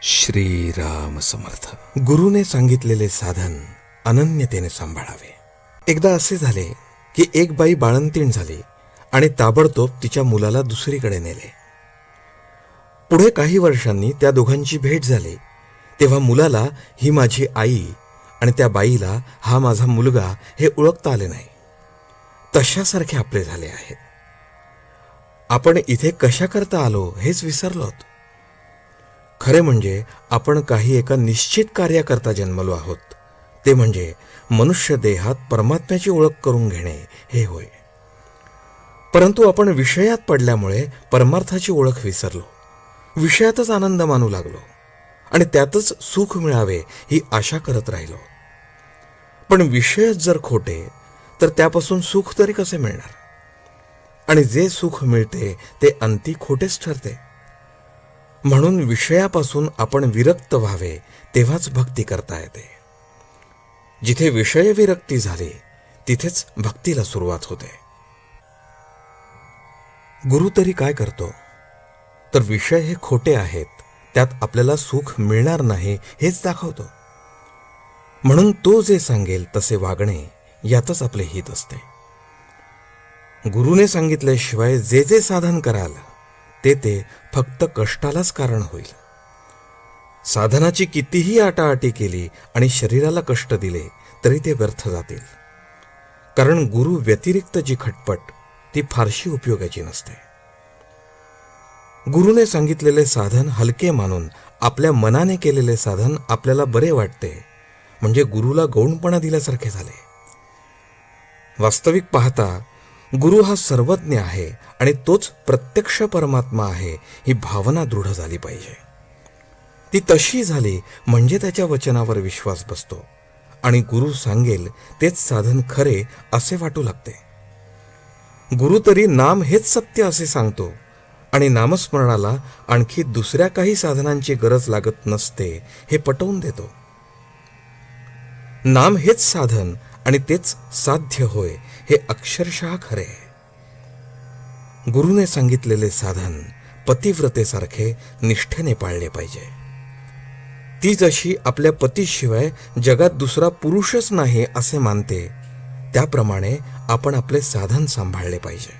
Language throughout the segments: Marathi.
श्रीराम समर्थ. गुरुने सांगितलेले साधन अनन्यतेने सांभाळावे. एकदा असे झाले की एक बाई बाळंतीण झाली आणि ताबडतोब तिच्या मुलाला दुसरीकडे नेले. पुढे काही वर्षांनी त्या दोघांची भेट झाली. तेव्हा मुलाला ही माझी आई आणि त्या बाईला हा माझा मुलगा हे ओळखता आले नाही. तशासारखे आपले झाले आहे. आपण इथे कशा करता आलो हेच विसरलोत. खरे म्हणजे आपण काही एका निश्चित कार्याकरता जन्मलो आहोत. ते म्हणजे मनुष्य देहात परमात्म्याची ओळख करून घेणे हे होय. परंतु आपण विषयात पडल्यामुळे परमार्थाची ओळख विसरलो. विषयातच आनंद मानू लागलो आणि त्यातच सुख मिळावे ही आशा करत राहिलो. पण विषयच जर खोटे तर त्यापासून सुख तरी कसे मिळणार? आणि जे सुख मिळते ते अंती खोटेच ठरते. म्हणून विषयापासून आपण विरक्त व्हावे तेव्हाच भक्ती करता येते. जिथे विषय विरक्ती झाली तिथेच भक्तीला सुरुवात होते. गुरु तरी काय करतो तर विषय हे खोटे आहेत, त्यात आपल्याला सुख मिळणार नाही हेच दाखवतो. म्हणून तो जे सांगेल तसे वागणे यातच आपले हित असते. गुरुने सांगितल्याशिवाय जे जे साधन कराल ते फक्त कष्टालाच कारण होईल. साधनाची कितीही आटाआटी केली आणि शरीराला कष्ट दिले तरी ते व्यर्थ जातील. कारण गुरु व्यतिरिक्त जी खटपट ती फारशी उपयोगाची नसते. गुरुने सांगितलेले साधन हलके मानून आपल्या मनाने केलेले साधन आपल्याला बरे वाटते म्हणजे गुरुला गौणपणा दिल्यासारखे झाले. वास्तविक पाहता गुरु हा सर्वज्ञ आहे आणि तोच प्रत्यक्ष परमात्मा आहे ही भावना दृढ झाली पाहिजे. ती तशी झाली म्हणजे त्याच्या वचनावर विश्वास बसतो आणि गुरु सांगेल तेच साधन खरे असे वाटू लागते. गुरु तरी नाम हेच सत्य असे सांगतो आणि नामस्मरणाला आणखी दुसऱ्या काही साधनांची गरज लागत नसते हे पटवून देतो. नाम हेच साधन आणि तेच साध्य होय हे अक्षरशः खरे. गुरुने सांगितलेले साधन पतिव्रतेसारखे निष्ठेने पाळले पाहिजे. ती जशी आपल्या पतीशिवाय जगात दुसरा पुरुषच नाही असे मानते त्याप्रमाणे आपण आपले साधन सांभाळले पाहिजे.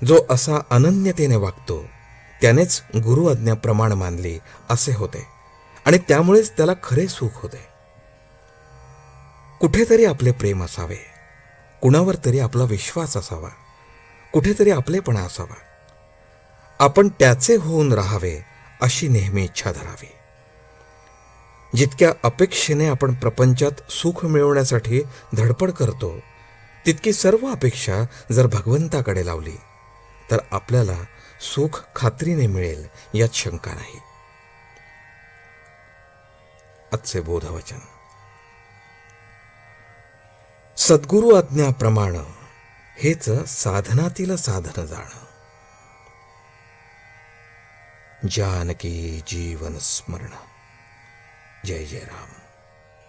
जो असा अनन्यतेने वागतो त्यानेच गुरु आज्ञा प्रमाण मानली असे होते आणि त्यामुळेच त्याला खरे सुख होते. कुठेतरी आपले प्रेम असावे, कुणावर तरी आपला विश्वास असावा, कुठेतरी आपलेपणा असावा. आपण त्याचे होऊन राहावे अशी नेहमी इच्छा धरावी. जितक्या अपेक्षेने आपण प्रपंचात सुख मिळवण्यासाठी धडपड करतो तितकी सर्व अपेक्षा जर भगवंताकडे लावली तर आपल्याला सुख खात्रीने मिळेल यात शंका नाही. आजचे बोधवचन. सद्गुरु आज्ञा प्रमाण हेच साधनातील साधन जाण. जानकी जीवन स्मरण. जय जय राम.